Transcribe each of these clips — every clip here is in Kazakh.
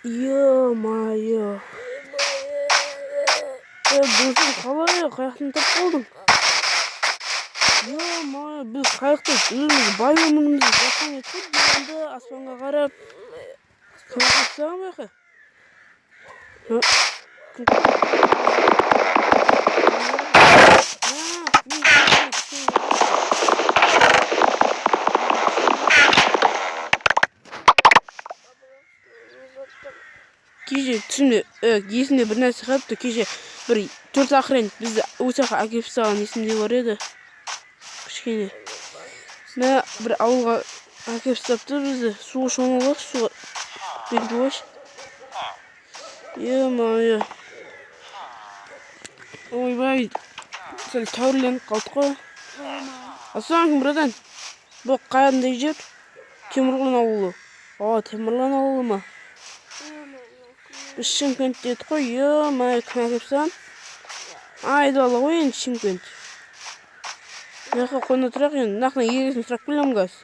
Ё-моё. Досым қалай қаяқтан тап болдың? Ё-моё, біз қаяқта өзіміз бай өмірімізді жасаған едік, диванды аспанға қарап. Кім қойсаған байқа? Кеше түсімде есімде бір нәрсе қалыпты. Кеше бір 4 охранник бізді осы жаққа әкеліп тастаған есімде бар еді. Кішкене бір ауылға әкеліп тастапты бізді. Суға шомылайықшы, суға беріп қойшы. Ё-моё. Ойбай, сәл тәуірленіп қалдық қой. Ассалаумағалейкум, братан. Бұл қандай жер? Темірлан ауылы. Темірлан ауылы ма? Біз Шымкентте едік қой. Ё-моё, кім әкеліп тастаған? Айдалы ғой енді Шымкент. Мына қойна тұрақ енді. Нақына егесін сұрақ білем қазір.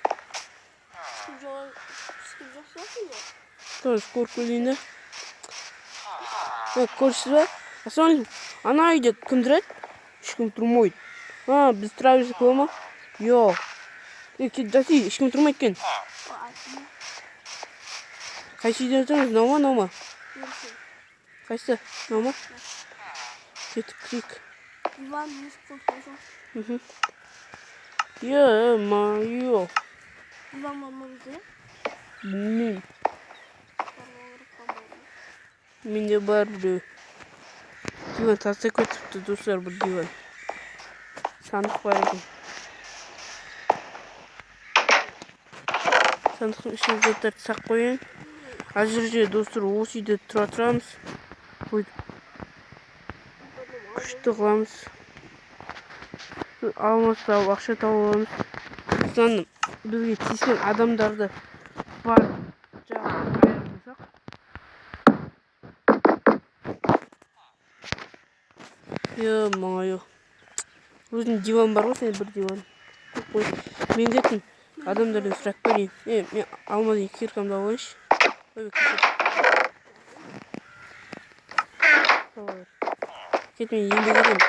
Қазір көріп келейін да. Көрсіз ба? Ассалаумағалейкум. Ана үйде кім тұрады? Ешкім тұрмайды. Біз тұра берсек бола ма? Йо. Даси, ешкім тұрмайды екен. Қайсы үйде тұрмыз? Нау ма? Қайсы? Нау ма? Кетіп кірейік. Иван, есік қойшы. Ё-моё. Иван мама бізде? Білмеймін. Менде бар біреу. Диван тастай көтіпті, достар, бір диван. Сандық бар екен. Сандықтың ішіне заттарды сақ қойын. Әзірге достар, осы үйде тұрамыз. Күшті қыламыз. Алмас тауып, ақша тауып аламыз. Сосын бізге тиіскен адамдарды бар жағын айырмасақ. Ё-моё. Өзінің диван бар ғой, сен бір диван. Мен кеттім адамдардан сұрақ көрейін. Мен алмадың киркамды алайыншы. Кет, мен еңбек етемін.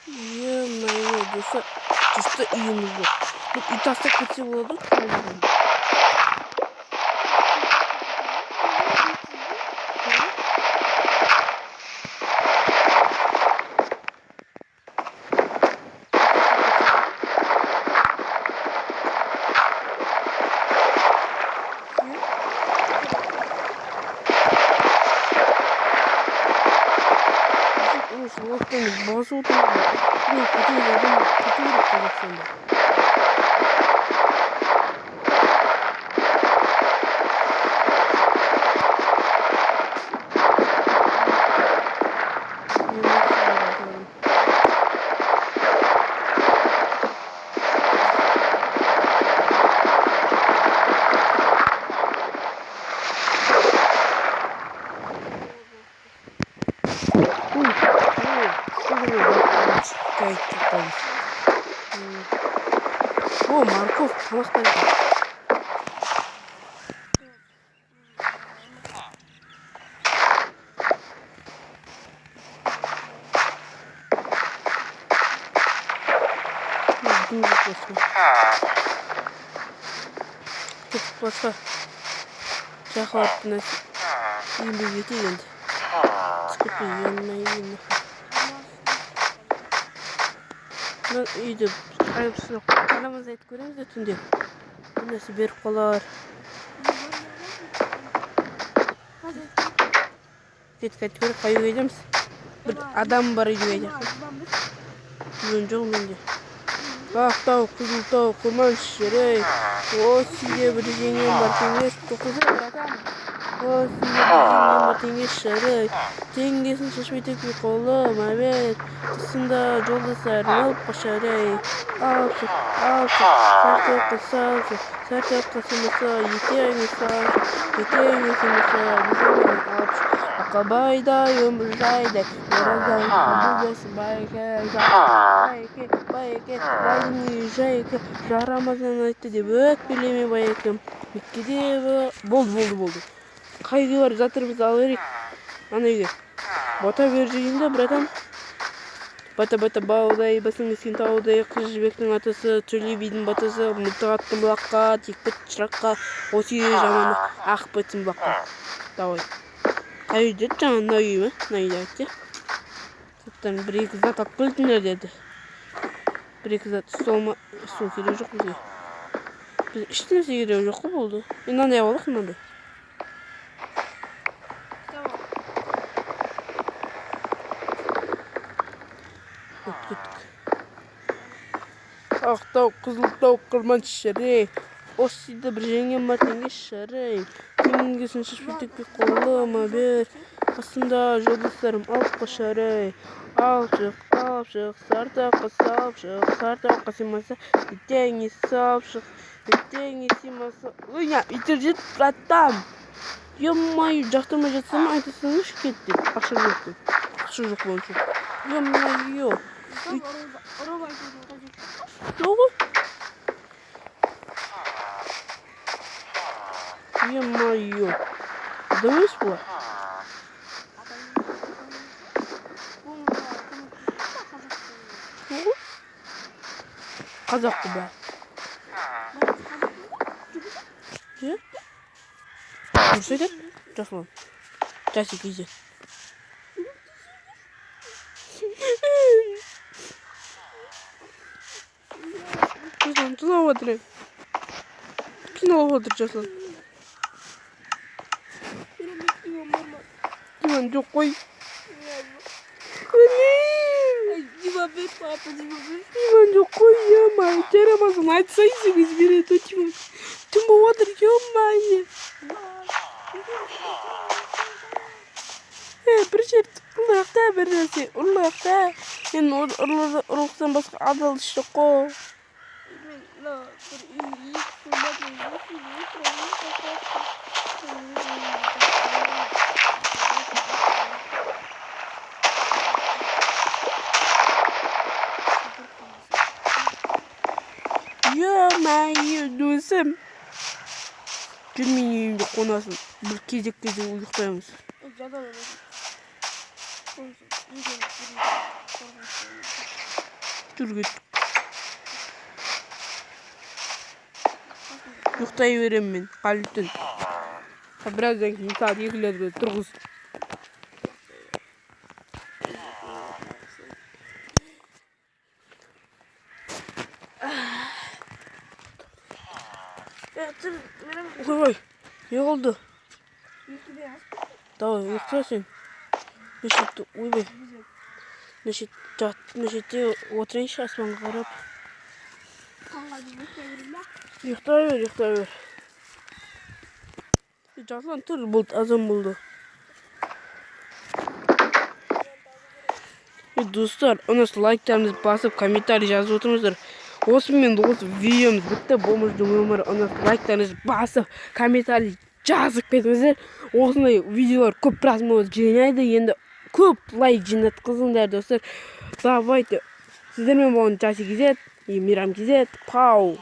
Ё-моё, достар, жүсті үйіміз жоқ. Үй тастап кетсе болады. Bazı oturdu. Ne kötü bir adam var. Kötü bir pozisyonda. Марков, тамақ берді. Кетіп басқа жақылапты нәрсе. Еңбек етейік енді. Түскіппен енмейін. Мен үйді қайыпсыз қанамыз айтып көреміз де түнде. Бір нәрсе беріп қалар. Кетіп қайтып көріп қай үйге едеміз. Бір адам бар үйге едеміз. Мен жоқ менде. Ақтау, Қызылтау, Құрманшірей. Осыйде бір жеңем бар теңес. Тоқызы, братан. Осыйде бір жеңем бар теңес шырай. Теңгесін шашмай текпей қолым, әбет. Тұсында жолдастар алып қашарай. Алшы, сартөкқа салшы. Сартөкқа сымаса, етеңе салшы. Етеңе сымаса, бұзылмай алшы. Kabadayım rayda. Oradan kabulesi bayke. Bayke. Bayını jayke. Ramazan aytı деп öt билеми байкем. Меккеде болды. Қайғы бар, жатыр біз алып берейік. Ана үйге. Бата бер жегенде, братан. Бата баудай, басың ескен таудай, қыз жібектің атасы, төле бидің батасы, мылтық аттың бұлаққа, текпет шыраққа, осы үйге жаманы ақ бетін бұлаққа. Давай. Қай үй деді жаңа, мына үй ме? Мына үйде айтты. Соттан бір-екі зат алып келдіңдер деді. Бір-екі зат стол керек жоқ бізге. Біз іштенсе керек жоқ қой болды. Мынандай алып алдық, мынандай. Ақтау, Қызылтау, Қырман шірей. Осы үйде бір жеңген бар теңге шірей. Теңгесін шашпетекке қолыма бер. Қасымда жолдастарым алып қошарай. Алып шық, сартаққа салып шық. Сартаққа симаса, ертеңе салып шық. Ертеңе симаса... Ойна, итер жет, братан. Ё-маю, жақтырмай жатсам айтасыңыз кетті. Ақша жоқ деп. Ақша жоқ болшы. Ё-маю. Жоқ? Ё-маю. Адам емес бұлар? Қазақ ба? Же? Дұрыс айтады? Жасылан. Жасик изе. Жасылан, жылап отыр. Қиналып отыр Жасылан. Диван жоқ қой. Диван бер, папа, диван бер. Диван жоқ қой, ё-май. Жарамасын айтсайсыңыз береді, Диван. Түн болып отыр, ё-май. Бір жер ұрлықта бір нәрсе, ұрлықта. Мен ұрлықтан басқа адал іс жоқ қой. Ё-май, досым. Жүр менің үйімде қонасың. Бір кезек ұйықтаймыз. Жүр кеттік. Ұйықтай берем мен, қалыптын. Біраздан кейін сағат 2-лерге тұрғыз. Ой, не oldu? Давай, ұйықта сен. Нешетті, ойбай. Нешетте отырайыншы аспанға қарап. Ұйықтай бер. Жасылан тұр, болды, азан болды. Достар, ұнас лайктарыңызды басып, комментарий жазып отырыңыздар. Осымен осы видеомыз бітті. Болмыждың өмірі, ұнас лайктарыңызды басып, комментарий жазып кетіңіздер. Осындай видеолар көп просмотр жинайды. Енді көп лайк жинатқызыңдар, достар. Давайте. Сіздермен болған Жасик Кз и Мейрам Кз. Пау.